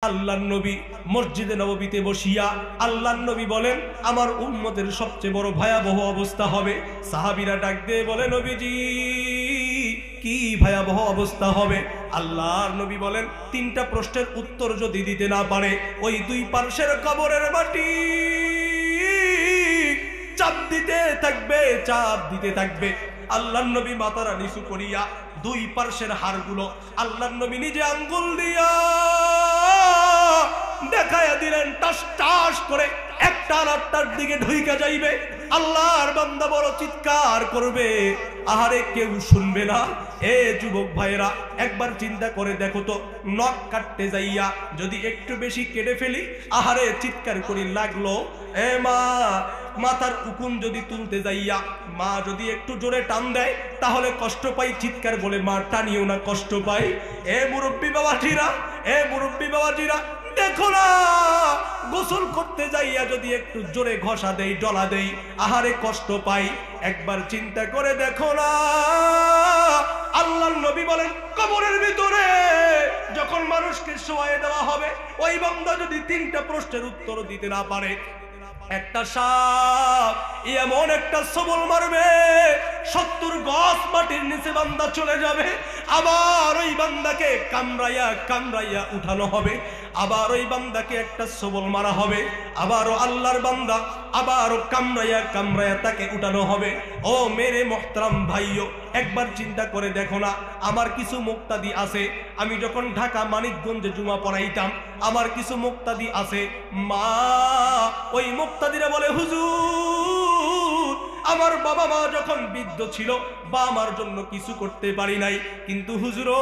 আল্লাহর নবী মসজিদে নববীতে বসিয়া আল্লাহর নবী বলেন আমার উম্মতের সবচেয়ে বড় ভয়াবহ অবস্থা হবে। সাহাবীরা ডাক দিয়ে বলে নবীজি কি ভয়াবহ অবস্থা হবে? আল্লাহর নবী বলেন তিনটা প্রশ্নের উত্তর যদি দিতে না পারে ওই দুই পার্শ্বের কবরের মাটি চাপ দিতে থাকবে, চাপ দিতে থাকবে। আল্লাহর নবী মাথাটা নিচু করিয়া দুই পার্শ্বের হাড়গুলো আল্লাহর নবী নিজে আঙ্গুল দিয়া দেখায়া দিলেন, টাস টাস করে একটা আটটার দিকে ঢুইকা যাইবে। আল্লাহর বান্দা বড় চিৎকার করবে, আহারে কেউ শুনবে না। এ যুবক ভাইরা একবার চিন্তা করে দেখো তো, নখ কাটতে যাইয়া যদি একটু বেশি কেটে ফেলি, আহারে চিৎকার করি লাগলো। এ মা, মাথার উকুন যদি তুলতে যাইয়া মা যদি একটু জোরে টান দেয় তাহলে কষ্ট পাই, চিৎকার বলে মা টানিও না, কষ্ট পাই। এ মুরব্বী বাবাজিরা, এ মুরব্বী বাবাজিরা দেখো না, গোসল করতে যাইয়া যদি একটু জোরে ঘষা দেই, ডলা দেই, আহারে কষ্ট পাই। একবার চিন্তা করে দেখো না, আল্লাহর নবী বলেন কবরের ভিতরে যখন মানুষকে শোয়ায়ে দেওয়া হবে ওই বান্দা যদি তিনটা প্রশ্নের উত্তর দিতে না পারে, একটা সাপ এমন একটা সবল মারবে 70 গজ মাটির নিচে বান্দা চলে যাবে। আবার ওই বান্দাকে কামড়াইয়া কামড়াইয়া উঠানো হবে, আবার ওই বান্দাকে একটা সবল মারা হবে, আবারও আল্লাহর বান্দা আবারও কামড়াইয়া কামড়াইয়া তাকে উঠানো হবে। ও মেরে মোহতারাম ভাইও, একবার চিন্তা করে দেখো না, আমার কিছু মুক্তাদি আছে, আমি যখন ঢাকা মানিকগঞ্জে জুমা পড়াইতাম আমার কিছু মুক্তাদি আছে, মা ওই মুক্তাদিরা বলে হুজুর আমার বাবা মা যখন বৃদ্ধ ছিল বা আমার জন্য কিছু করতে পারি নাই, কিন্তু হুজুরও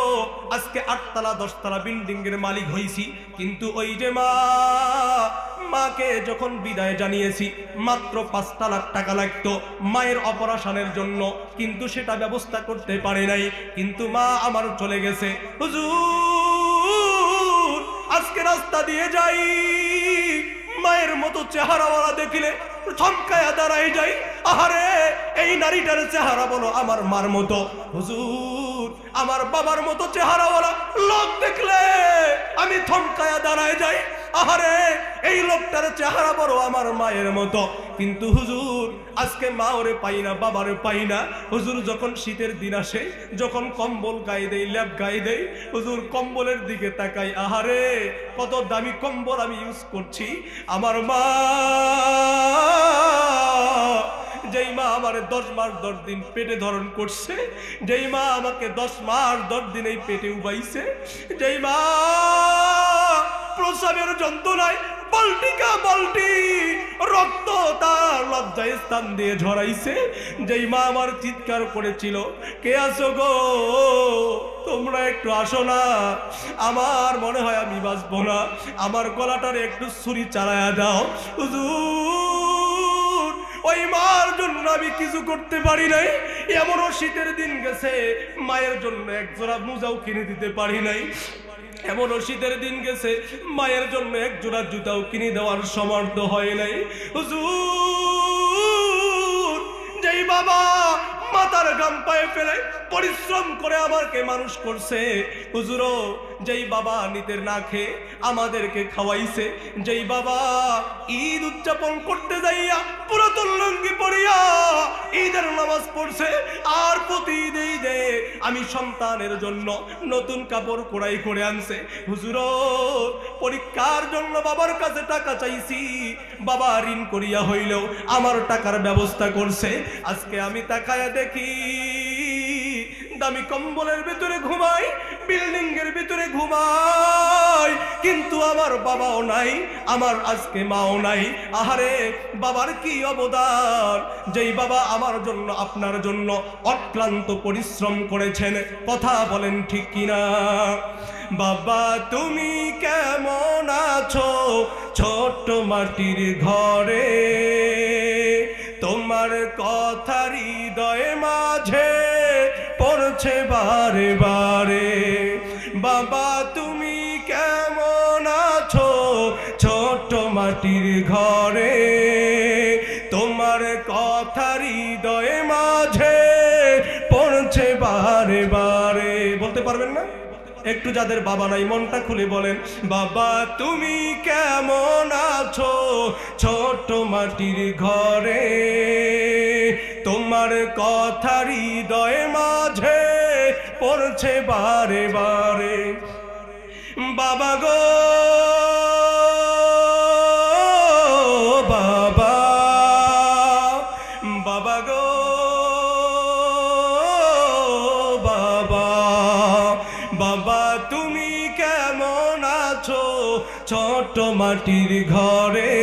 আজকে 8 তলা 10 তলা বিল্ডিং এর মালিক হইছি, কিন্তু ওই যে মাকে যখন বিদায় জানিয়েছি মাত্র 5 লাখ টাকা লাগতো মায়ের অপারেশনের জন্য, কিন্তু সেটা ব্যবস্থা করতে পারে নাই, কিন্তু মা আমার চলে গেছে। হুজুর আজকে রাস্তা দিয়ে যাই, মায়ের মতো চেহারাওয়ালা দেখিলে থমকায়া দাঁড়াই যাই, আহারে এই নারীটার চেহারা বলো আমার মার মতো। হুজুর আমার বাবার মতো চেহারাওয়ালা লোক দেখলে আমি থমকায়া দাঁড়ায় যাই, আহারে এই লোকটার চেহারা বড় আমার মায়ের মতো, কিন্তু হুজুর আজকে মা ওরে পাই না, বাবারে পাই না। হুজুর যখন শীতের দিন আসে, যখন কম্বল গায়ে দেই, ল্যাপ গায়ে দেই, হুজুর কম্বলের দিকে তাকাই, আহারে কত দামি কম্বল আমি ইউজ করছি। আমার মা, যেই মা আমারে 10 মাস 10 দিন পেটে ধারণ করছে, যেই মা আমাকে 10 মাস 10 দিন এই পেটে উবাইছে, যেই মা প্রসবের যন্ত্রণায় বালটিকা বালটি রক্ত তার লজ্জায় স্থান দিয়ে ঝরাইছে, যেই মা আমার চিৎকার করেছিল কে আসো গো, তোমরা একটু আসো না, আমার মনে হয় আমি বাঁচবো না, আমার গলাটারে একটু ছুরি চালায়া দাও। হুজুর ওই মার জন্য আমি কিছু করতে পারি নাই, এমনও শীতের দিন গেছে মায়ের জন্য একজোড়া মোজাও কিনে দিতে পারি নাই, এমনও শীতের দিন গেছে মায়ের জন্য এক জোড়া জুতাও কিনে দেওয়ার সমর্থ হয় নাই। হুজুর যেই বাবা মাথার ঘাম পায়ে ফেলে পরিশ্রম করে আমাকে মানুষ করছে, হুজুরও যেই বাবা নিতের না খেয়ে আমাদেরকে খাওয়াইছে, যেই বাবা ঈদ উদযাপন করতে যাইয়া পুরাতন লুঙ্গি পরিয়া ঈদের নামাজ পড়ছে, আর প্রতি ঈদে আমি সন্তানের জন্য নতুন কাপড় কোড়াই করে আনছে, হুজুরও পরীক্ষার জন্য বাবার কাছে টাকা চাইছি, বাবা ঋণ করিয়া হইলেও আমার টাকার ব্যবস্থা করছে। আজকে আমি তাকায়া দেখি দামি কম্বলের ভিতরে ঘুমাই, বিল্ডিং এর ভিতরে ঘুমাই, কিন্তু আমার বাবাও নাই, আমার আজকে মাও নাই। আহারে বাবার কি অবদান, যেই বাবা আমার জন্য আপনার জন্য অক্লান্ত পরিশ্রম করেছেন, কথা বলেন ঠিক কিনা? বাবা তুমি কেমন আছো ছোট্ট মাটির ঘরে, তোমার কথা হৃদয়ে মাঝে পড়ছে বারে বারে, বাবা তুমি কেমন আছো ছোট্ট মাটির ঘরে, তোমার কথা হৃদয়ে মাঝে পড়ছে বারে বারে। বলতে পারবেন না? একটু যাদের বাবা নাই মনটা খুলে বলেন, বাবা তুমি কেমন আছো ছোট মাটির ঘরে, তোমার কথা হৃদয় মাঝে পড়ছে বারে বারে। বাবা গো বাবা, বাবা গো বাবা, বাবা তুমি কেমন আছো ছোট মাটির ঘরে,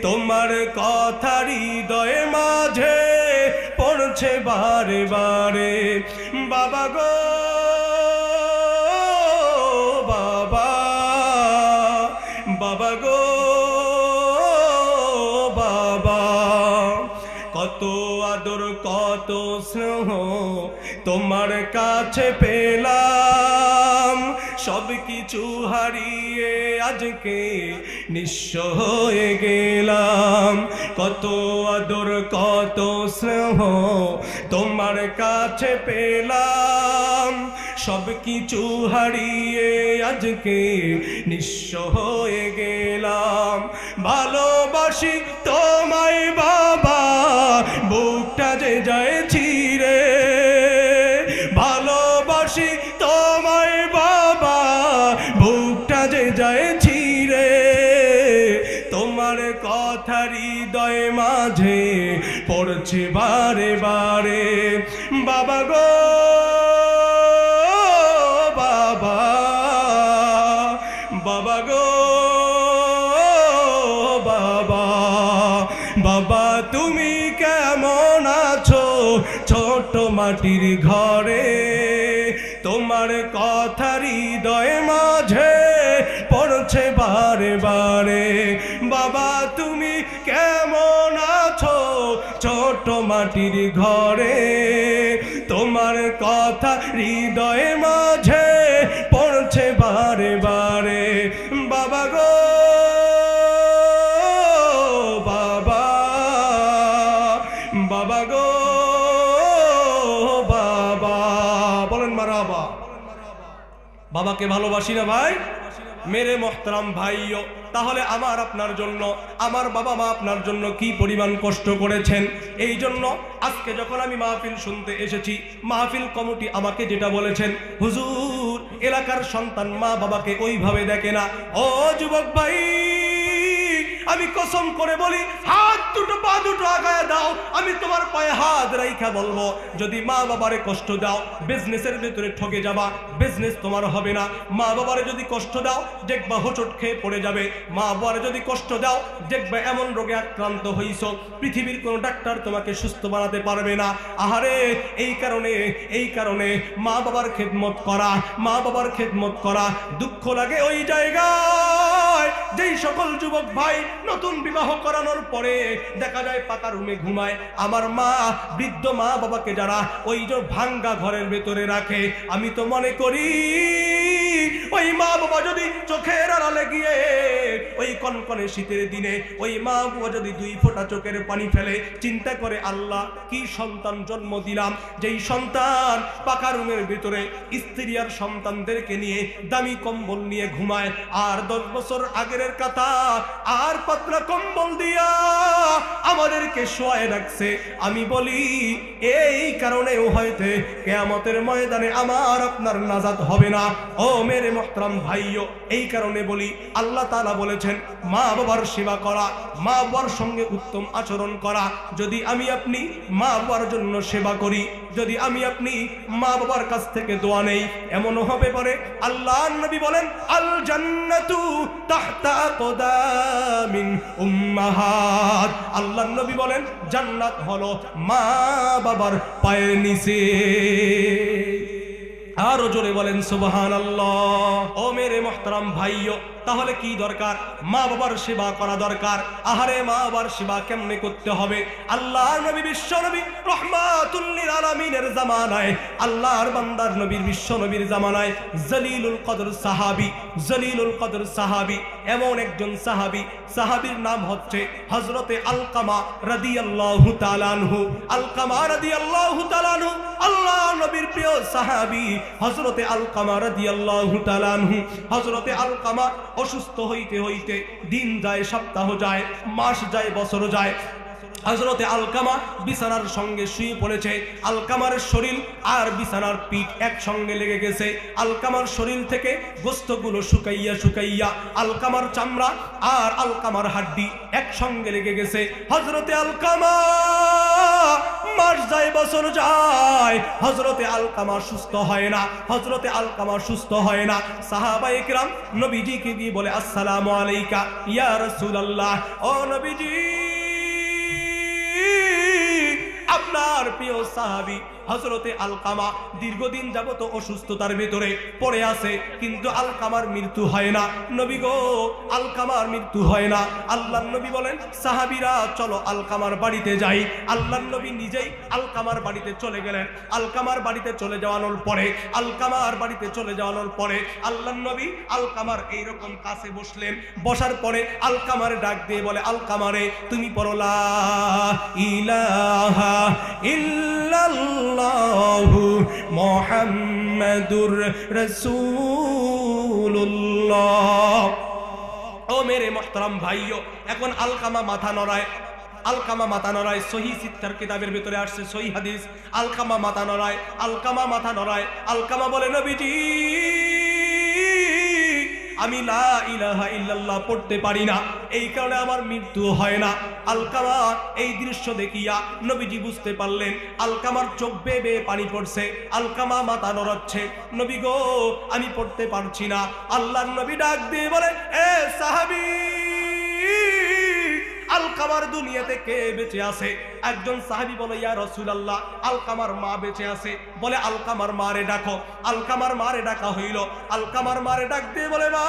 তোমার কথা হৃদয় মাঝে পড়ছে বারে বারে। বাবা গো বাবা, বাবা গো বাবা, কত আদর কত স্নেহ তোমার কাছে পেলাম, সব কিছু হারিয়ে আজকে নিঃস্ব হয়ে গেলাম। কত আদর কত স্নেহ তোমার কাছে পেলাম, সব কিছু হারিয়ে আজকে নিঃস্ব হয়ে গেলাম। ভালোবাসি তোমায় বাবা, বুকটা যে যায় ছিঁড়ে, ভালোবাসি তোমায় বাবা, বুকটা যে যায় ছিঁড়ে, তোমার কথা হৃদয় মাঝে পড়ছে বারে বারে। বাবা গো বাবা, বাবা গো বাবা, বাবা তুমি কেমন আছো ছোট মাটির ঘরে, তোমার কথা হৃদয় মাঝে পড়ছে বারে বারে। বাবা তুমি কেমন আছো ছোট মাটির ঘরে, তোমার কথা হৃদয় মাঝে পড়ছে বারে বারে। বাবা গো বাবা, বাবা গো বাবা, বলেন মারহাবা। বাবাকে ভালোবাসি না ভাই? মেরে মোহতারাম ভাইও, তাহলে আমার আপনার জন্য, আমার বাবা মা আপনার জন্য কি পরিমাণ কষ্ট করেছেন। এই জন্য আজকে যখন আমি মাহফিল শুনতে এসেছি, মাহফিল কমিটি আমাকে যেটা বলেছেন, হুজুর এলাকার সন্তান মা বাবাকে ওইভাবে দেখে না। ও যুবক ভাই, আমি কসম করে বলি, হাত দুটো পা দুটো আগায় দাও, আমি তোমার পায়ে হাত রাইখা বলবো, যদি মা বাবারে কষ্ট দাও বিজনেসের ভিতরে ঠকে যাবা, বিজনেস তোমার হবে না। মা বাবারে যদি কষ্ট দাও দেখবা হোঁচট খেয়ে পড়ে যাবে। মা বাবারে যদি কষ্ট দাও দেখবা এমন রোগে আক্রান্ত হইছো, পৃথিবীর কোন ডাক্তার তোমাকে সুস্থ বানাতে পারবে না। আহারে এই কারণে মা বাবার খেদমত করা, মা বাবার খেদমত করা। দুঃখ লাগে ওই জায়গায় যেই সকল যুবক ভাই নতুন বিবাহ করানোর পরে দেখা যায় পাকা রুমে ঘুমায়। আমার মা, বৃদ্ধ মা বাবাকে যারা ওই যে ভাঙ্গা ঘরের ভেতরে রাখে, আমি তো মনে করি ওই মা বাবা যদি চোখের আড়ালে গিয়ে ওই কনকনে শীতের দিনে ওই মা বাবা যদি 2 ফোঁটা চোখের পানি ফেলে, চিন্তা করে আল্লাহ কি সন্তান জন্ম দিলাম, যেই সন্তান পাকা রুমের ভিতরে স্ত্রী আর সন্তানদেরকে নিয়ে দামি কম্বল নিয়ে ঘুমায়, আর 10 বছর আগের কথা আর পাতলা কম্বল দিয়া আমাদেরকে শোয়ায় রাখছে। আমি বলি এই কারণেও হয়তো কিয়ামতের ময়দানে আমার আপনার নাজাত হবে না। ও মেরে মোহতারাম ভাইও, এই কারণে বলি আল্লাহ তাআলা বলেছেন মা বাবার সেবা করা, মা বাবার সঙ্গে উত্তম আচরণ করা। যদি আমি আপনি মা বাবার জন্য সেবা করি, যদি আমি আপনি মা বাবার কাছ থেকে দোয়া নেই, এমনও হবে পারে আল্লাহর নবী বলেন আল জান্নাতু তাহতা আকদামিন উম্মাহাত। আল্লাহর নবী বলেন জান্নাত হলো মা বাবার পায়ের নিচে। আরো জোরে বলেন সুবহানাল্লাহ। ও মেরে মোহতারাম ভাইও, তাহলে কি দরকার? মা বাবার সেবা করা দরকার। আহারে মা বাবার সেবা কেমনে করতে হবে? আল্লাহর নবী বিশ্ব নবী রহমাতুল লিল আলামিনের জামানায়, আল্লাহর বান্দার নবীর বিশ্ব নবীর জামানায় জলিলুল কদর সাহাবী এমন একজন সাহাবীর নাম হচ্ছে হযরতে আলকামা রাদিয়াল্লাহু তাআলা আনহু। আলকামা রাদিয়াল্লাহু তাআলা আনহু আল্লাহর নবীর প্রিয় সাহাবী হযরতে আলকামা রাদিয়াল্লাহু তাআলা আনহু। হযরতে আলকামা অসুস্থ হইতে হইতে দিন যায়, সপ্তাহ যায়, মাস যায়, বছর যায়। হযরতে আলকামা বিছানার সঙ্গে শুয়ে পড়েছে। আলকামার শরীর আর বিছানার পিঠ একসঙ্গে লেগে গেছে। আলকামার শরীর থেকে গোশতগুলো শুকাইয়া আলকামার চামড়া আর আলকামার হাড্ডি একসঙ্গে লেগে গেছে। হযরতে আলকামা মাস যায়, বছর যায়, হযরতে আলকামা সুস্থ হয় না। সাহাবায়ে কিরাম নবীজিকে দিয়ে বলে, আসসালামু আলাইকা ইয়া রাসূলুল্লাহ, ও নবীজি, আপনার প্রিয় সাহাবী হযরতে আলকামা দীর্ঘদিন যাবত অসুস্থতার ভিতরে পড়ে আছে, কিন্তু আলকামার মৃত্যু হয় না। নবী গো, আলকামার মৃত্যু হয় না। আল্লাহর নবী বলেন, সাহাবীরা চলো আলকামার বাড়িতে যাই। আল্লাহর নবী নিজেই আলকামার বাড়িতে চলে গেলেন। আলকামার বাড়িতে চলে যাওয়ানোর পরে আল্লাহর নবী আলকামার এইরকম কাছে বসলেন। বসার পরে আলকামারে ডাক দিয়ে বলে, আলকামারে তুমি পড়ো লা ইলাহা ইল্লাল্লাহু মুহাম্মাদুর রাসূলুল্লাহ। ও মেরে মোহতারাম ভাইও, এখন আলকামা মাথা নড়ায়। সহিহ সিত্তার কিতাবের ভিতরে আসছে, সহিহ হাদিস। আলকামা মাথা নড়ায়। আলকামা বলে, নবীজি, আমি লা ইলাহা ইল্লাল্লাহ পড়তে পারি না, এই কারণে আমার মৃত্যু হয় না। আলকামা এই দৃশ্য দেখিয়া নবীজি বুঝতে পারলেন আলকামার চোখ বেয়ে বেয়ে পানি পড়ছে। আলকামা মাথা নড়াচ্ছে, নবী গো, আমি পড়তে পারছি না। আল্লাহর নবী ডাক দিয়ে বলে, এ সাহাবী, আলকামার দুনিয়াতে কে বেঁচে আছে? একজন সাহাবী বলে, ইয়া রাসূলুল্লাহ, আলকামার মা বেঁচে আছে। বলে, আলকামার মারে ডাকো। আলকামার মারে ডাকা হইল। আলকামার মারে ডাক দিয়ে বলে, মা,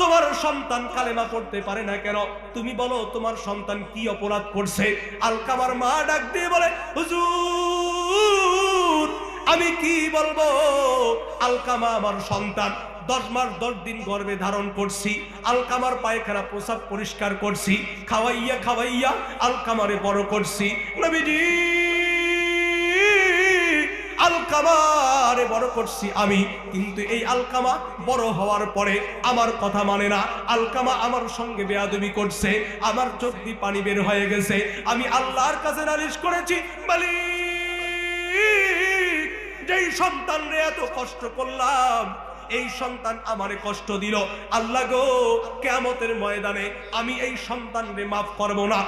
তোমার সন্তান কালেমা পড়তে পারে না কেন? তুমি বলো তোমার সন্তান কি অপরাধ করছে? আলকামার মা ডাক দিয়ে বলে, হুজুর, আমি কি বলবো? আলকামা আমার সন্তান, 10 মাস 10 দিন গর্ভে ধারণ করছি। আলকামার পায়খানা প্রসাব পরিষ্কার করছি, খাওয়াইয়া আলকামারে বড় করছি। নবীজি, আলকামারে বড় করছি আমি, কিন্তু এই আলকামা বড় হওয়ার পরে আমার কথা মানে না। আলকামা আমার সঙ্গে বেয়াদবি করছে, আমার চোখ দিয়ে পানি বের হয়ে গেছে। আমি আল্লাহর কাছে নালিশ করেছি, মালিক, যেই সন্তান রে এত কষ্ট করলাম, এই সন্তান আমারে কষ্ট দিল। আল্লাহ গো, কিয়ামতের ময়দানে আমি এই সন্তানরে মাফ করব না।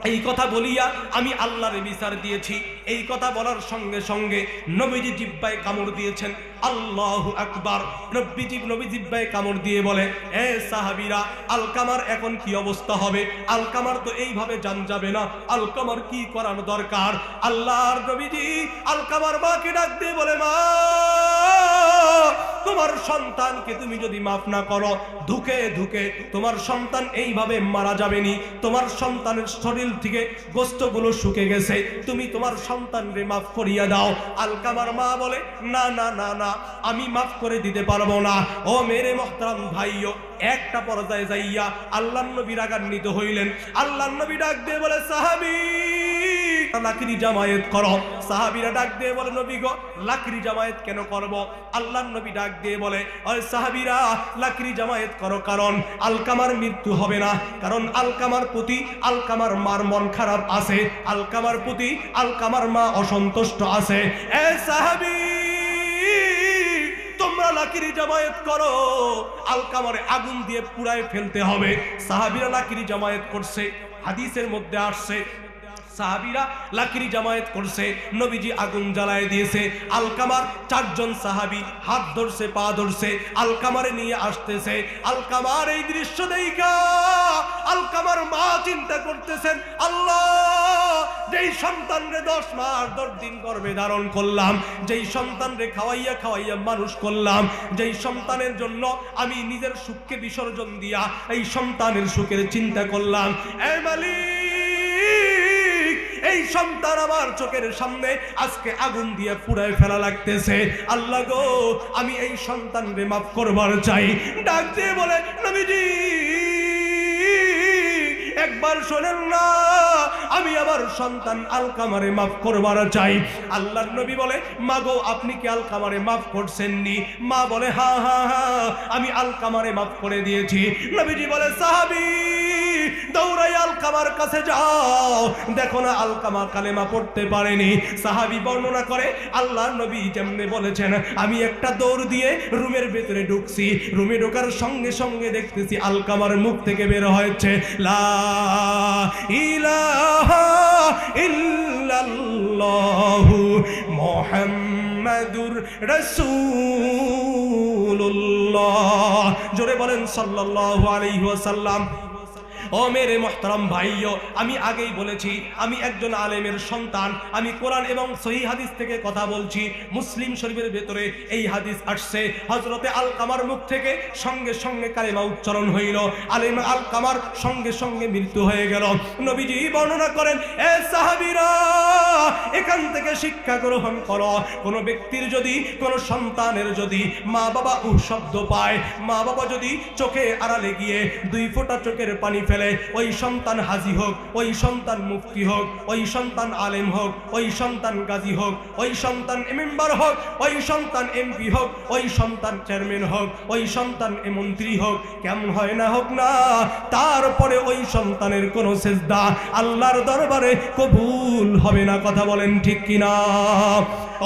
এই কথা বলিয়া আমি আল্লাহর বিচার দিয়েছি। এই কথা বলার সঙ্গে সঙ্গে নবীজি জিহ্বায় কামড় দিয়েছেন। আল্লাহু আকবার। নবী জিহ্বায় কামড় দিয়ে বলে, এ সাহাবীরা, আলকামার এখন কি অবস্থা হবে? আলকামার তো এইভাবে জান যাবে না। আলকামার কি করার দরকার? আল্লাহর নবীজি আলকামার মাকে ডাক দিয়ে বলে, মা, তোমার সন্তানকে তুমি যদি মাফ না করো, ধুকে তোমার সন্তান এইভাবে মারা যাবেনি। তোমার সন্তানের শরীর থেকে গোশতগুলো শুকে গেছে, তুমি তোমার সন্তানকে মাফ করিয়া দাও। আলকামার মা বলে, না না না না, আমি মাফ করে দিতে পারবো না। ও মেরে মোহতারাম ভাইও, একটা পর্যায়ে যাইয়া আল্লাহর নবী রাগান্বিত হইলেন। আল্লাহর নবী ডাক দিয়ে বলে, সাহাবী, লাকড়ি জামায়াত করো। সাহাবীরা ডাক দিয়ে বলে, নবী গো, লাকড়ি জামায়াত কেন করব? আল্লাহর নবী ডাক দিয়ে বলে, ওই সাহাবীরা, লাকড়ি জামায়াত করো কারণ আলকামার মৃত্যু হবে না, কারণ আলকামার প্রতি আলকামার মার মন খারাপ আছে, আলকামার প্রতি আলকামার মা অসন্তুষ্ট আছে। এ সাহাবী, তোমরা লাকড়ি জামায়াত করো, আলকামারে আগুন দিয়ে পুড়ায় ফেলতে হবে। সাহাবীরা লাকড়ি জামায়াত করছে। হাদিসের মধ্যে আসছে, সাহাবীরা লাকড়ি জামায়াত করছে, নবীজি আগুন জ্বালায় দিয়েছে। আলকামার 4 জন সাহাবী হাত ধরছে, পা ধরছে, আলকামারে নিয়ে আসতেছে। আলকামার এই দৃশ্য দেখা আলকামার মা চিন্তা করতেছেন, আল্লাহ, যেই সন্তানরে 10 মাস 10 দিন গর্ভে ধারণ করলাম, যেই সন্তানরে খাওয়াইয়া খাওয়াইয়া মানুষ করলাম, যেই সন্তানের জন্য আমি নিজের সুখকে বিসর্জন দিয়া এই সন্তানের সুখের চিন্তা করলাম, এ মালিক, এই সন্তান আমার চোখের সামনে আজকে আগুন দিয়ে পুড়ায় ফেলা লাগতেছে। আল্লাহ গো, আমি এই সন্তানরে মাফ করবার চাই। ডাক দিয়ে বলে, নবীজি একবার শোনেন না, আমি আমার সন্তান আলকামারে মাফ করবার চাই। আল্লাহর নবী বলে, মা গো, আপনি কি আলকামারে মাফ করছেননি? মা বলে, হ্যাঁ হ্যাঁ হ্যাঁ, আমি আলকামারে মাফ করে দিয়েছি। নবীজি বলে, সাহাবী দৌড়াই আলকামার কাছে যাও, দেখো না আলকামা কালেমা পড়তে পারেনি। সাহাবী বর্ণনা করে, আল্লাহর নবী যেমনে বলেছেন, আমি একটা দৌড় দিয়ে রুমের ভেতরে ঢুকছি। রুমে ঢোকার সঙ্গে সঙ্গে দেখতেছি আলকামার মুখ থেকে বের হয়েছে, লা ইলাহা ইল্লাল্লাহু মুহাম্মাদুর রাসূলুল্লাহ। জোরে বলেন সাল্লাল্লাহু আলাইহি ওয়াসাল্লাম। ও মেরে মোহতারাম ভাইও, আমি আগেই বলেছি আমি একজন আলেমের সন্তান। আমি কোরআন এবং সহিহ হাদিস থেকে কথা বলছি। মুসলিম শরীফের ভেতরে এই হাদিস আসছে, হযরতে আলকামার মুখ থেকে সঙ্গে সঙ্গে কালেমা উচ্চারণ হইল। আলেম আলকামার সঙ্গে সঙ্গে মৃত্যু হয়ে গেল। নবীজি বর্ণনা করেন, এ সাহাবীরা, এখান থেকে শিক্ষা গ্রহণ করো। কোন ব্যক্তির যদি, কোন সন্তানের যদি মা বাবা শব্দ পায়, মা বাবা যদি চোখে আড়ালে গিয়ে 2 ফোঁটা চোখের পানি ফেলে, ওই সন্তান হাজী হোক, ওই সন্তান মুফতি হোক, ওই সন্তান আলেম হোক, ওই সন্তান গাজী হোক, ওই সন্তান মেম্বার হোক, ওই সন্তান এমপি হোক, ওই সন্তান চেয়ারম্যান হোক, ওই সন্তান মন্ত্রী হোক, কেমন হয় না হোক না, তারপরে ওই সন্তানের কোন সেজদা আল্লাহর দরবারে কবুল হবে না। কথা বলেন ঠিক কিনা?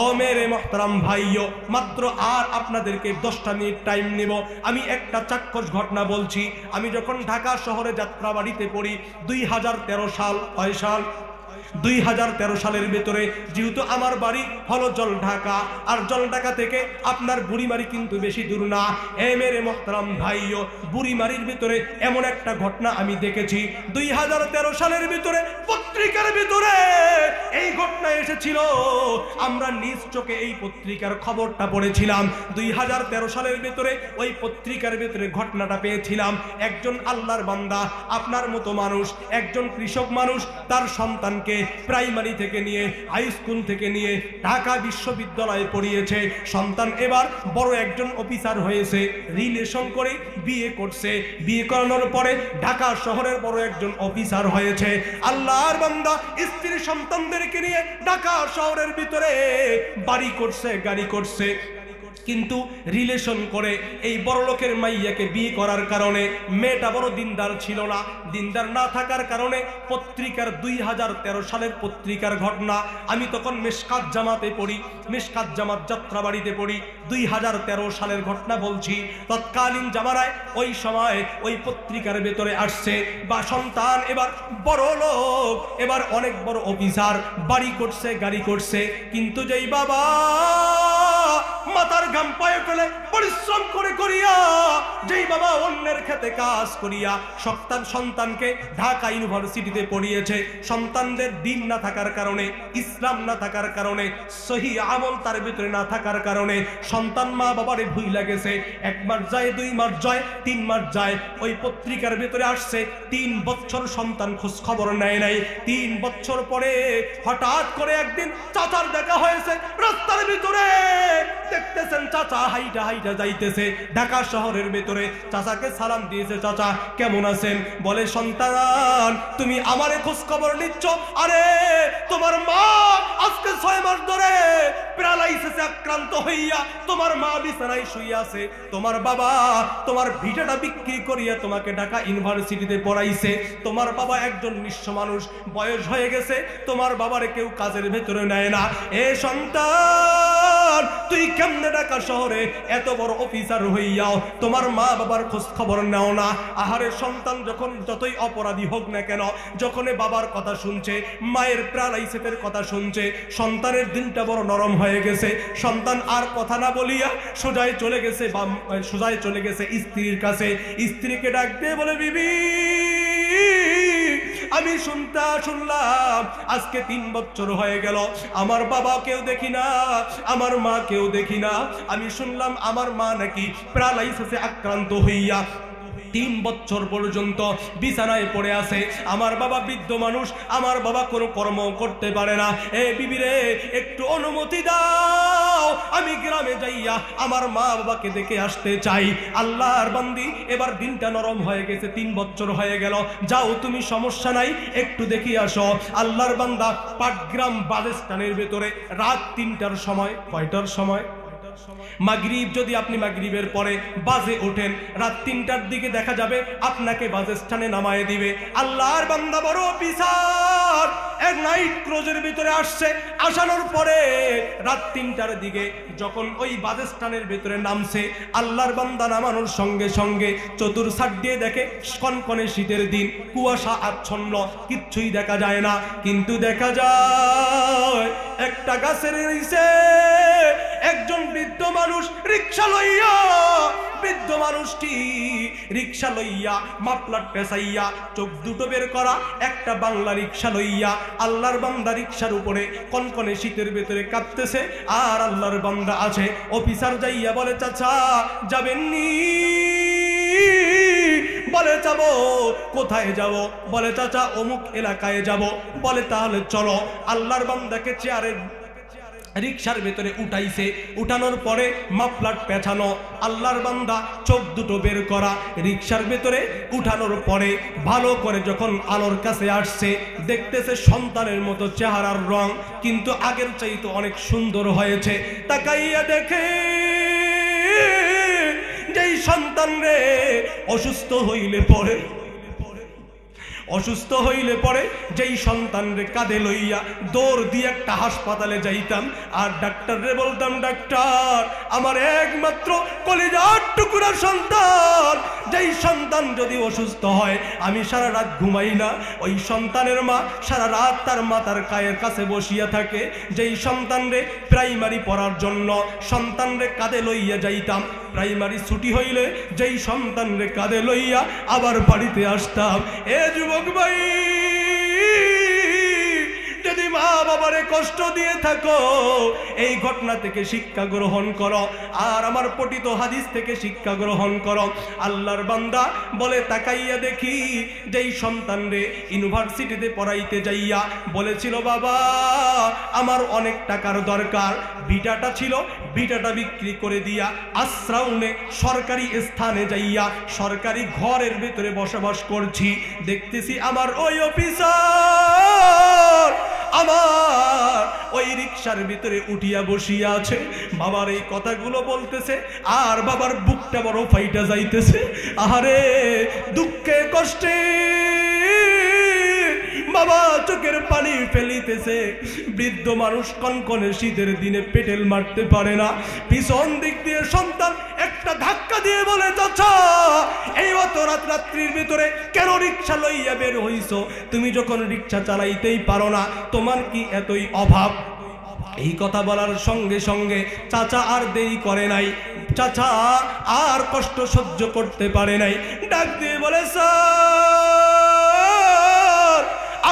ও মেরে মোহতারাম ভাইও, মাত্র আর আপনাদেরকে 10টা মিনিট টাইম নেব। আমি একটা চাক্ষুষ ঘটনা বলছি। আমি যখন ঢাকা শহরে যাত্রাবাড়িতে পড়ি, 2013 সাল, 6 সাল, 2013 সালের ভেতরে, যেহেতু আমার বাড়ি হলো জলঢাকা, আর জলঢাকা থেকে আপনার বুড়িমারি কিন্তু বেশি দূর না। এ মেরে মোহতারাম ভাইও, বুড়িমারির ভিতরে এমন একটা ঘটনা আমি দেখেছি। 2013 সালের ভিতরে পত্রিকার ভিতরে এই ঘটনা এসেছিল। আমরা নিজ চোখে এই পত্রিকার খবরটা পড়েছিলাম। 2013 সালের ভিতরে ওই পত্রিকার ভিতরে ঘটনাটা পেয়েছিলাম। একজন আল্লাহর বান্দা, আপনার মতো মানুষ, একজন কৃষক মানুষ, তার সন্তানকে প্রাইমারি থেকে নিয়ে হাই স্কুল থেকে নিয়ে ঢাকা বিশ্ববিদ্যালয়ে পড়িয়েছে। সন্তান এবার বড় একজন অফিসার হয়েছে, রিলেশন করে বিয়ে করছে। বিয়ে করানোর পরে ঢাকা শহরের বড় একজন অফিসার হয়েছে। আল্লাহর বান্দা স্ত্রী সন্তানদেরকে নিয়ে ঢাকা শহরের ভিতরে বাড়ি করছে, গাড়ি করছে। কিন্তু রিলেশন করে এই বড় লোকের মাইয়াকে বিয়ে করার কারণে মেয়েটা বড় দিনদার ছিল না। দিনদার না থাকার কারণে পত্রিকার 2013 সালের পত্রিকার ঘটনা, আমি তখন মিশকাত জামাতে পড়ি, মিশকাত জামাত যাত্রাবাড়িতে পড়ি। 2013 সালের ঘটনা বলছি। তৎকালীন জামানায় ওই সময় ওই পত্রিকার ভেতরে আসছে, বা সন্তান এবার বড় লোক, এবার অনেক বড় অফিসার, বাড়ি করছে, গাড়ি করছে। কিন্তু যেই বাবা মাথার ঘাম পায়ে ফেলে পরিশ্রম করে করিয়া, যেই বাবা অন্যের খেতে কাজ করিয়া সন্তানকে ঢাকা ইউনিভার্সিটিতে পড়িয়েছে, সন্তানদের দিন না থাকার কারণে, ইসলাম না থাকার কারণে, সহি আমল তার ভিতরে না থাকার কারণে সন্তান মা বাবারে ভুইলা গেছে। 1 মাস যায়, 2 মাস যায়, 3 মাস যায়। ওই পত্রিকার ভিতরে আসছে 3 বছর সন্তান খোঁজ খবর নেয় নাই। 3 বছর পরে হঠাৎ করে একদিন চাচার দেখা হয়েছে রাস্তার ভিতরে। দেখতেছেন চাচা হাইটা হাইটা যাইতেছে ঢাকা শহরের ভেতরে। চাচাকে সালাম দিয়েছে, চাচা কেমন আছেন? বলে, সন্তান তুমি আমারে খোঁজ খবর নিচ্ছ? আরে তোমার মা আজকে 6 মাস ধরে প্যারালাইসিসে আক্রান্ত হইয়া তোমার মা বিছানায় শুয়ে আছে। তোমার বাবা তোমার ভিটাটা বিক্রি করিয়া তোমাকে ঢাকা ইউনিভার্সিটিতে পড়াইছে। তোমার বাবা একজন নিঃস্ব মানুষ, বয়স হয়ে গেছে, তোমার বাবারে কেউ কাজের ভেতরে নেয় না। এ সন্তান তুই কেমনে ঢাকা শহরে এত বড় অফিসার হইয়াও তোমার মা বাবার খোঁজ খবর নাও না? আহারে সন্তান যখন যতই অপরাধী হোক না কেন, যখন বাবার কথা শুনছে, মায়ের প্যারালাইসিসের কথা শুনছে, সন্তানের দিনটা বড় নরম হয়ে গেছে। সন্তান আর কথা না বলিয়া সোজাই চলে গেছে স্ত্রীর কাছে। স্ত্রীকে ডাক দিয়ে বলে, বিবি আমি শুনলাম আজকে 3 বছর হয়ে গেল আমার বাবা কেউ দেখি না, আমার মা কেউ দেখি না। আমি শুনলাম আমার মা নাকি প্যারালাইসিসে আক্রান্ত হইয়া 3 বছর পর্যন্ত বিছানায় পড়ে আছে। আমার বাবা বৃদ্ধ মানুষ, আমার বাবা কোনো কর্ম করতে পারে না। এ বিবি রে, একটু অনুমতি দাও, আমি গ্রামে যাইয়া আমার মা বাবাকে দেখে আসতে চাই। আল্লাহর বান্দি, এবার দিনটা নরম হয়ে গেছে, 3 বছর হয়ে গেল, যাও তুমি, সমস্যা নাই, একটু দেখি আসো। আল্লাহর বান্দা পাটগ্রাম বালুস্থানের ভেতরে রাত 3টার সময়, কয়টার সময়? মাগরিব, যদি আপনি মাগরিবের পরে বাজে ওঠেন, রাত 3টার দিকে দেখা যাবে আপনাকে বাজে স্থানে নামায় দিবে। আল্লাহর বান্দা বড় অফিসার, এক নাইট ক্রুজের ভিতরে আসছে। আসানোর পরে রাত 3টার দিকে যখন ওই বাজে স্থানের ভিতরে নামছে, আল্লাহর বান্দা নামানোর সঙ্গে সঙ্গে চতুর সাইড দিয়ে দেখে কনকনে শীতের দিন, কুয়াশা আচ্ছন্ন, কিচ্ছুই দেখা যায় না। কিন্তু দেখা যায় একটা গাছের নিচে একজন বৃদ্ধ মানুষ রিকশা লইয়া, বৃদ্ধ মানুষটি রিকশা লইয়া, মাফলার পেঁচাইয়া, চোখ দুটো বের করা, একটা বাংলা রিকশা লইয়া আল্লাহর বান্দা রিকশার উপরে কনকনে শীতের ভেতরে কাঁপতেছে। আর আল্লাহর বান্দা আছে। অফিসার যাইয়া বলে, চাচা যাবেননি? বলে, যাবো। কোথায় যাব? বলে, চাচা অমুক এলাকায় যাব। বলে, তাহলে চলো। আল্লাহর বান্দাকে চেয়ারের রিকশার ভেতরে উঠাইছে। উঠানোর পরে মাফলার পেছানো, আল্লাহর বান্দা চোখ দুটো বের করা, রিকশার ভেতরে উঠানোর পরে ভালো করে যখন আলোর কাছে আসছে, দেখতেছে সন্তানের মতো চেহারার রং, কিন্তু আগের চাইতে অনেক সুন্দর হয়েছে। তাকাইয়া দেখে যেই সন্তান রে অসুস্থ হইলে পরে যেই সন্তান রে কাঁধে লইয়া দৌড় দিয়ে একটা হাসপাতালে যাইতাম, আর ডাক্তার রে বলতাম, ডাক্তার আমার একমাত্র কলিজার টুকরা সন্তান, যেই সন্তান যদি অসুস্থ হয় আমি সারা রাত ঘুমাই না। ওই সন্তানের মা সারা রাত তার মাতার কায়ের কাছে বসিয়া থাকে। যেই সন্তান রে প্রাইমারি পড়ার জন্য সন্তান রে কাঁধে লইয়া যাইতাম, প্রাইমারি ছুটি হইলে যেই সন্তান রে কাঁধে লইয়া আবার বাড়িতে আসতাম। এ যুবক ভাই, যদি মা বাবারে কষ্ট দিয়ে থাকো, এই ঘটনা থেকে শিক্ষা গ্রহণ করো, আর আমার পঠিত হাদিস থেকে শিক্ষা গ্রহণ করো। আল্লাহর বান্দা বলে, তাকাইয়া দেখি যেই সন্তান রে ইউনিভার্সিটিতে পড়াইতে যাইয়া বলেছিল, বাবা আমার অনেক টাকার দরকার, ভিটাটা ছিল, ভিটাটা বিক্রি করে দিয়া আশ্রাউনে সরকারি স্থানে যাইয়া সরকারি ঘরের ভিতরে বসবাস করছি। দেখতেছি আমার ওই অফিসার আমার ওই রিকশার ভিতরে উঠিয়া বসিয়া আছে। বাবার এই কথাগুলো বলতেছে, আর বাবার বুকটা বড় ফাইটা যাইতেছে। আহারে দুঃখে কষ্টে বাবা চোখের পানি ফেলিতেছে। বৃদ্ধ মানুষ কনকনে শীতের দিনে পেটেল মারতে পারে না। পিছন দিক দিয়ে সন্তান একটা ধাক্কা দিয়ে বলে, চাচা এই অত রাত্রির ভিতরে কেন রিকশা লইয়া বের হইছো? তুমি যখন রিকশা চালাইতেই পারো না, তোমার কি এতই অভাব? এই কথা বলার সঙ্গে সঙ্গে চাচা আর দেরি করে নাই, চাচা আর কষ্ট সহ্য করতে পারে নাই, ডাক দিয়ে বলে, স্যার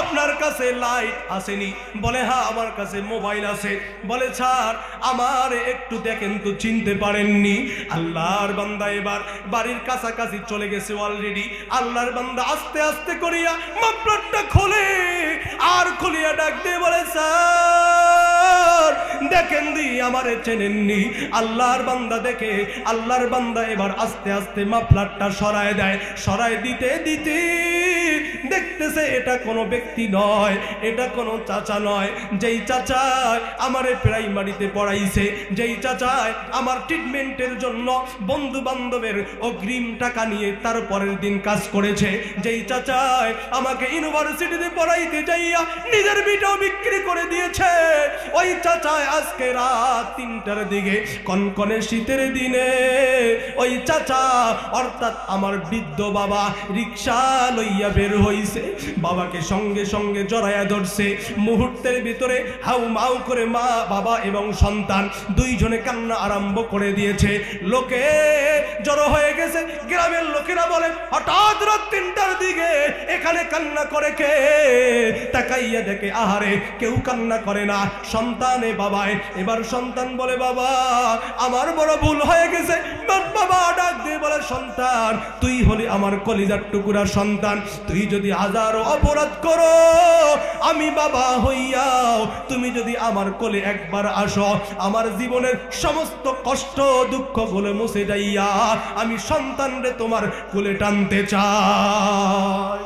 আপনার কাছে লাইট আসেনি? বলে, হ্যাঁ আমার কাছে মোবাইল আছে। বলে, স্যার আমার একটু দেখেন তো, চিনতে পারেননি? আল্লাহর বান্দা এবার বাড়ির কাছাকাছি চলে গেছে অলরেডি। আল্লাহর বান্দা আস্তে আস্তে করিয়া মাফলারটা খোলে, আর খুলিয়া ডাক দিয়ে বলে, স্যার দেখেন দি আমারে চেনেননি? আল্লাহর বান্দা দেখে, আল্লাহর বান্দা এবার আস্তে আস্তে মাফলারটা সরায় দেয়। সরায় দিতে দিতে দেখতেছে এটা কোনো ব্যক্তি নয়, এটা কোনো চাচা নয়। যেই চাচা আমারে প্রাইমারিতে পড়াইছে, যেই চাচা আমার ট্রিটমেন্টের জন্য বন্ধু বান্ধবের অগ্রিম টাকা নিয়ে তারপরের দিন কাজ করেছে, যেই চাচা আমাকে ইউনিভার্সিটিতে পড়াইতে যাইয়া নিজের ভিটাও বিক্রি করে দিয়েছে, ওই চাচা আজকে রাত 3টার দিকে কনকনে শীতের দিনে ওই চাচা অর্থাৎ আমার বৃদ্ধ বাবা রিকশা লইয়া বের হইছে, বাবাকে সঙ্গে সঙ্গে জড়ায়া ধরছে। মুহূর্তের ভিতরে হাউ মাউ করে মা বাবা এবং সন্তান দুইজনে কান্না আরম্ভ করে দিয়েছে। লোকে জড়ো হয়ে গেছে। গ্রামের লোকেরা বলে হঠাৎ রাত 3টার দিকে এখানে কান্না করে কে? তাকাইয়া দেখে আহারে কেউ কান্না করে না, সন্তানে বাবায়। এবার সন্তান বলে বাবা আমার বড় ভুল হয়ে গেছে। বাবা ডাক দিয়ে বলে সন্তান তুই হলি আমার কলিজার টুকুরা সন্তান, তুই যদি হাজারো অপরাধ করো আমি বাবা হইয়াও তুমি যদি আমার কোলে একবার আসো আমার জীবনের সমস্ত কষ্ট দুঃখ গুলো মুছে যাইয়া আমি সন্তানরে তোমার কোলে টানতে চাই।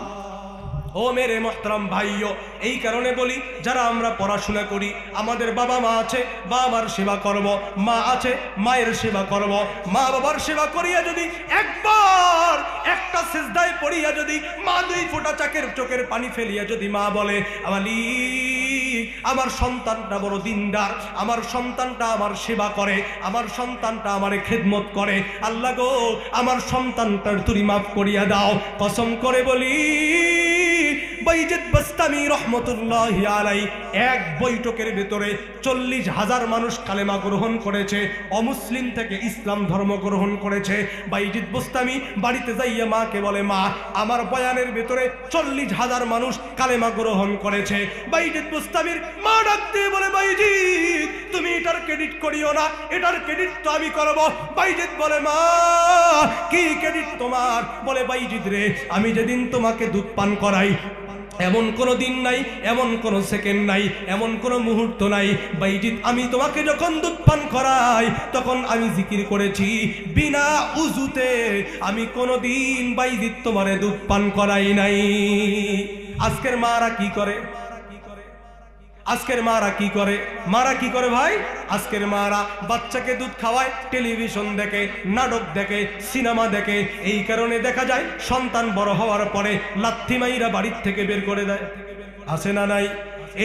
ও মেরে মোহতারাম ভাইও, এই কারণে বলি যারা আমরা পড়াশোনা করি আমাদের বাবা মা আছে, বাবার সেবা করব, মা আছে মায়ের সেবা করব। মা বাবার সেবা করিয়া যদি একবার একটা সিজদায় পড়িয়া যদি মা 2 ফোঁটা চোখের পানি ফেলিয়া যদি মা বলে আমার সন্তানটা বড় দিনদার, আমার সন্তানটা আমার সেবা করে, আমার সন্তানটা আমারে খেদমত করে, আল্লাহ গো আমার সন্তানটার তুমি মাফ করিয়া দাও। কসম করে বলি বাইজিদ বাস্তামি রহমতুল্লাহি আলাইহি এক বৈঠকের ভিতরে 40,000 মানুষ কালেমা গ্রহণ করেছে, অমুসলিম থেকে ইসলাম ধর্ম গ্রহণ করেছে। বাইজিদ বাস্তামি বাড়িতে যাইয়া মাকে বলে মা আমার বয়ানের ভিতরে 40,000 মানুষ কালেমা গ্রহণ করেছে। বাইজিদ বাস্তামির মা ডাক দিয়ে বলে বাইজিদ তুমি এটার ক্রেডিট করিও না, এটার ক্রেডিট তো আমি করব। বাইজিদ বলে মা কি ক্রেডিট তোমার? বলে বাইজিদ রে আমি যেদিন তোমাকে দুধ পান করাই এমন কোনো দিন নাই, এমন কোনো সেকেন্ড নাই, এমন কোনো মুহূর্ত নাই বাইজিদ আমি তোমাকে যখন দুধ পান করাই তখন আমি জিকির করেছি বিনা উজুতে, আমি কোনো দিন বাইজিদ তোমারে দুধ পান করাই নাই। আজকের মারা কি করে? আজকের মারা কি করে? মারা কি করে ভাই? আজকের মারা বাচ্চাকে দুধ খাওয়ায়, টেলিভিশন দেখে, নাটক দেখে, সিনেমা দেখে। এই কারণে দেখা যায় সন্তান বড় হওয়ার পরে লাথি মাইরা বাড়ির থেকে বের করে দেয়, আছে না নাই?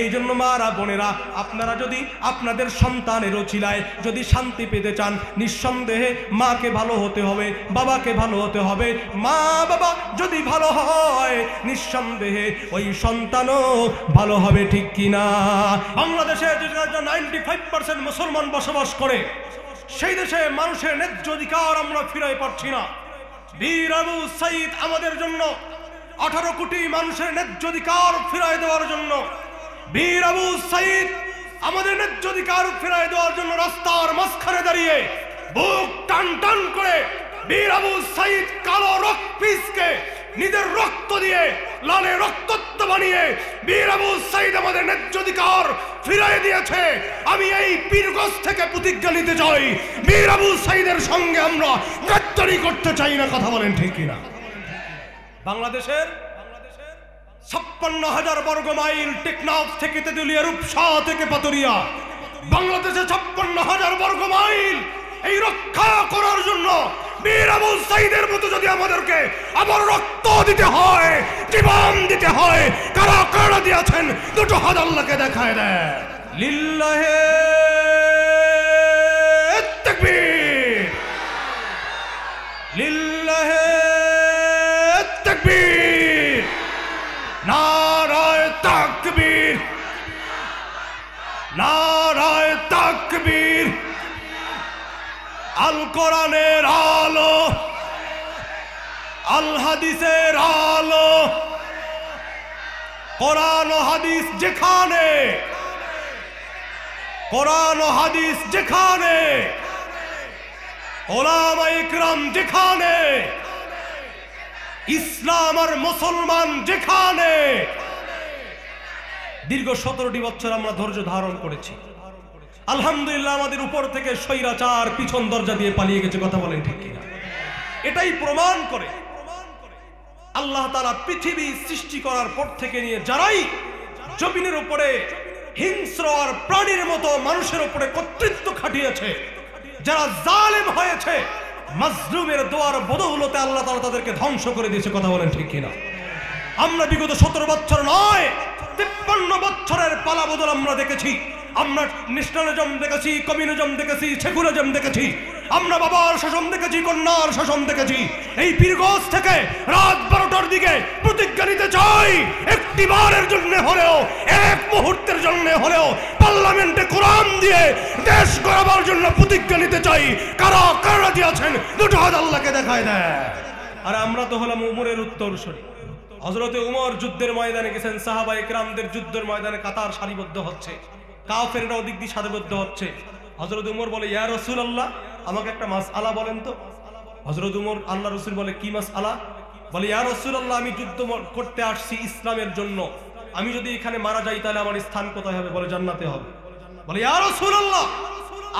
এই জন্য মারা বোনেরা আপনারা যদি আপনাদের সন্তানের ওছিলায় যদি শান্তি পেতে চান নিঃসন্দেহে মাকে ভালো হতে হবে, বাবাকে ভালো হতে হবে। মা বাবা যদি ভালো হয় নিঃসন্দেহে ওই সন্তানও ভালো হবে, ঠিক কিনা? বাংলাদেশে 95% মুসলমান বসবাস করে, সেই দেশে মানুষের ন্যায্য অধিকার আমরা ফিরাই পাচ্ছি না। বীর আবু সাইদ আমাদের জন্য 18 কোটি মানুষের ন্যায্য অধিকার ফিরাই দেওয়ার জন্য, বীর আবু সাইদ আমাদের ন্যায্য অধিকার ফিরাই দেওয়ার জন্য রাস্তার মাঝখানে দাঁড়িয়ে বুক টান টান করে বীর আবু সাইদ কালো রক্ত পিসকে নিজের রক্ত দিয়ে লালে রক্তত্ব বানিয়ে বীর আবু সাইদ আমাদের ন্যায্য অধিকার ফিরাই দিয়েছে। আমি এই পীরগঞ্জ থেকে প্রতিজ্ঞা নিতে চাই বীর আবু সাইদের সঙ্গে আমরা গাদ্দারি করতে চাই না। কথা বলেন ঠিক কিনা? বাংলাদেশের 56,000 বর্গ মাইল টেকনাফ থেকে তেতুলিয়া, রূপসা থেকে পাতুরিয়া, বাংলাদেশে 56,000 বর্গ মাইল এই রক্ষা করার জন্য বীর আবু সাইদের মতো যদি আমাদেরকে আবার রক্ত দিতে হয়, জীবন দিতে হয়, কারা কারা দিয়েছেন দুটো হাত আল্লাহকে দেখায় দেয়। লিল্লাহে তাকবীর, লিল্লাহে তাকবীর, নারায়ে তাকবীর, নারায়ে তাকবীর। আল কোরআনের আলো, আল হাদিসের আলো, কোরআন ও হাদিস যেখানে, কোরআন ও হাদিস যেখানে, ওলামা ইকরাম যেখানে, ইসলাম আর মুসলমান যেখানে। দীর্ঘ 17টি বছর আমরা ধৈর্য ধারণ করেছি। আলহামদুলিল্লাহ আমাদের উপর থেকে স্বৈরাচার পিছন দরজা দিয়ে পালিয়ে গেছে। কথা বলেন ঠিক কিনা? এটাই প্রমাণ করে আল্লাহ তাআলা পৃথিবী সৃষ্টি করার পর থেকে নিয়ে যারাই জমিনের উপরে হিংস্র আর প্রাণীর মতো মানুষের উপরে কর্তৃত্ব খাটিয়েছে, যারা জালেম হয়েছে, মাজলুমের দোয়ার বদৌলতে আল্লাহ তাআলা তাদেরকে ধ্বংস করে দিয়েছে। কথা বলেন ঠিক কিনা? আমরা বিগত 17 বছর নয় 53 বছরের পালা বদল আমরা দেখেছি। আমরা ন্যাশনালিজম দেখেছি, কমিউনিজম দেখেছি, সেকুলারিজম দেখেছি, আমরা বাবার শাসন দেখেছি, কন্যার শাসন দেখেছি। এই পীরগঞ্জ থেকে রাত 12টার দিকে প্রতিজ্ঞা নিতে চাই, একটি বারের জন্য হলেও, এক মুহূর্তের জন্য হলেও পার্লামেন্টে কোরআন দিয়ে দেশ গড়াবার জন্য প্রতিজ্ঞা নিতে চাই। কারা কারা রাজি আছেন দুটো হাত আল্লাহকে দেখায় দেয়। আর আমরা তো হলাম উমরের উত্তরসূরি। হযরতে উমর যুদ্ধের ময়দানে গেছেন, সাহাবায়ে কেরামদের যুদ্ধের ময়দানে কাতার সারিবদ্ধ হচ্ছে, কাফেররা ওদিক দিয়ে সারিবদ্ধ হচ্ছে। হযরত উমর বলে, ইয়া রাসূলুল্লাহ, আমাকে একটা মাসআলা বলেন তো। হযরত উমর, আল্লাহ রাসূল বলে, কি মাসআলা? বলে, ইয়া রাসূলুল্লাহ, আমি যুদ্ধ করতে আসছি ইসলামের জন্য, আমি যদি এখানে মারা যাই তাহলে আমার স্থান কোথায় হবে? বলে, জান্নাতে হবে। বলে, ইয়া রাসূলুল্লাহ,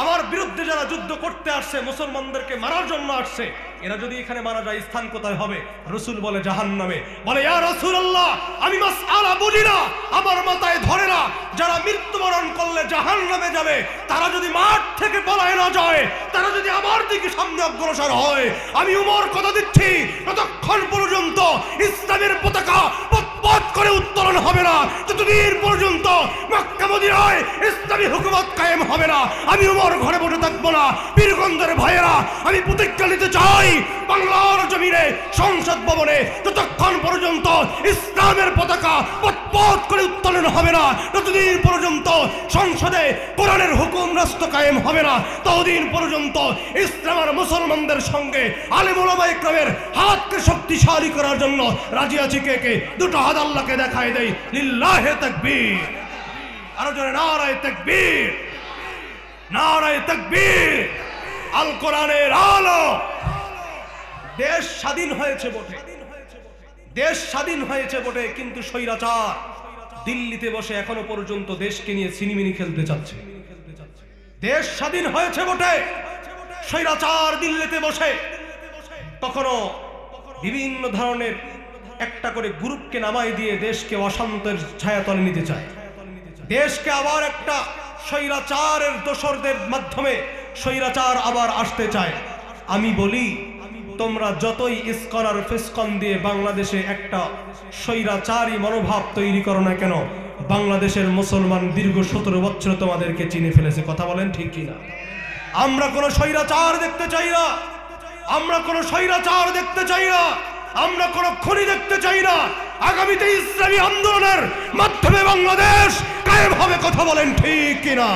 আমার বিরুদ্ধে যারা যুদ্ধ করতে আসছে, মুসলমানদেরকে মারার জন্য আসছে, এরা যদি এখানে মারা যায় স্থান কোথায় হবে? রাসূল বলে, জাহান্নামে। বলে, ইয়া রাসূলুল্লাহ, আমি মাসআলা বুঝি না, আমার মাথায় ধরে না, যারা মৃত্যুবরণ করলে জাহান্নামে যাবে, তারা যদি মাঠ থেকে পলায় না যায়, তারা যদি আমার দিকে সামনে অগ্রসর হয়, আমি উমর কথা দিচ্ছি, ততক্ষণ পর্যন্ত ইসলামের পতাকা পথ করে উত্তোলন হবে না, ততদিন পর্যন্ত মক্কা মদিনায় ইসলামী হুকুমত কায়েম হবে না। আমি উমর ঘরে বসে থাকবো না। পীরগঞ্জের ভাইয়েরা, আমি প্রতিজ্ঞা নিতে চাই, বাংলার জমিনে সংসদ ভবনে ততক্ষণ পর্যন্ত ইসলামের পতাকা পথ করে উত্তোলন হবে না, ততদিন পর্যন্ত সংসদে কোরআনের হুকুম রাষ্ট্র কায়েম হবে না, ততদিন পর্যন্ত ইসলাম আর মুসলমানদের সঙ্গে আলেম ওলামা ইকরামের হাতকে শক্তিশালী করার জন্য রাজি আছি। কে কে দুটো হাত আল্লাহকে দেখায় দেই। লিল্লাহে তাকবীর। আরো জোরে নারায়ে তাকবীর, নারায়ে তাকবীর। আল কোরআনের আলো। দেশ স্বাধীন হয়েছে বটে, দেশ স্বাধীন হয়েছে বটে, কিন্তু স্বৈরাচার দিল্লিতে বসে এখনো পর্যন্ত দেশকে নিয়ে সিনেমিনি খেলতে চাচ্ছে। দেশ স্বাধীন হয়েছে বটে, স্বৈরাচার দিল্লিতে বসে কখনো বিভিন্ন ধরনের একটা করে গ্রুপকে নামাই দিয়ে দেশকে অশান্তের ছায়াতলে নিতে চায়, দেশকে আবার একটা স্বৈরাচারের দোসরদের মাধ্যমে স্বৈরাচার আবার আসতে চায়। আমি বলি, তোমরা যতই ইসকন আর ফিসকন দিয়ে বাংলাদেশে একটা স্বৈরাচারী মনোভাব তৈরি করো না কেন, বাংলাদেশের মুসলমান দীর্ঘ 17 বছর তোমাদেরকে চিনে ফেলেছে। কথা বলেন ঠিক কিনা? আমরা কোনো স্বৈরাচার দেখতে চাই না, আমরা কোনো স্বৈরাচার দেখতে চাই না, আমরা কোনো খুনি দেখতে চাই না। আগামীতে ইসলামী আন্দোলনের মাধ্যমে বাংলাদেশ কায়েম হবে। কথা বলেন ঠিক কিনা?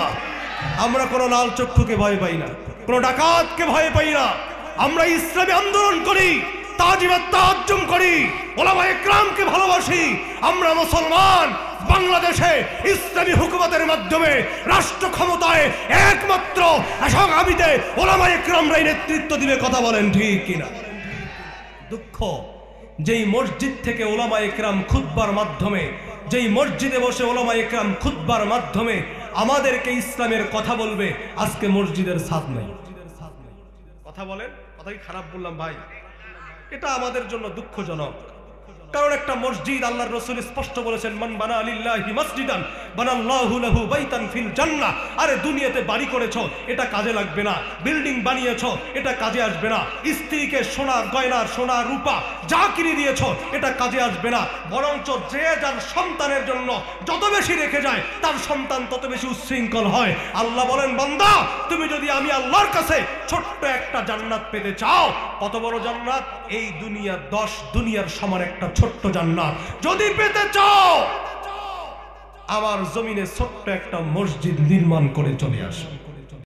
আমরা কোনো লাল চক্ষুকে ভয় পাই না, কোনো ডাকাতকে ভয় পাই না। আমরা ইসলামী আন্দোলন করি, তাজিমাত তাহাজ্জুম করি, ওলামা ইকরামকে ভালোবাসি। আমরা মুসলমান, বাংলাদেশে ইসলামী হুকুমতের মাধ্যমে রাষ্ট্র ক্ষমতায় একমাত্র আগামীতে ওলামা ইকরামরাই নেতৃত্ব দিবে। কথা বলেন ঠিক কিনা? দুঃখ, যেই মসজিদ থেকে ওলামা ইকরাম খুতবার মাধ্যমে, যেই মসজিদে বসে ওলামা ইকরাম খুতবার মাধ্যমে আমাদেরকে ইসলামের কথা বলবে, আজকে মসজিদের ছাদ নাই। কথা বলেন, কথা কি খারাপ বললাম ভাই? এটা আমাদের জন্য দুঃখজনক। কারণ একটা মসজিদ, আল্লাহর রাসূল স্পষ্ট বলেছেন, মান বানা লিল্লাহি মসজিদান বানাল্লাহু লাহু বাইতান ফিল জান্নাহ। আরে দুনিয়াতে বাড়ি করেছো, এটা কাজে লাগবে না। বিল্ডিং বানিয়েছো, এটা কাজে আসবে না। স্ত্রীকে সোনা গয়না, সোনা রূপা যা কিনে দিয়েছো, এটা কাজে আসবে না। বরঞ্চ যে যার সন্তানের জন্য যত বেশি রেখে যায়, তার সন্তান তত বেশি উচ্ছৃঙ্খল হয়। আল্লাহ বলেন, বান্দা, তুমি যদি আমি আল্লাহর কাছে ছোট্ট একটা জান্নাত পেতে চাও, কত বড় জান্নাত? এই দুনিয়া 10 দুনিয়ার সমান একটা ছোট্ট জান্নাত যদি পেতে চাও, আমার জমিনে ছোট্ট একটা মসজিদ নির্মাণ করে চলে আসো।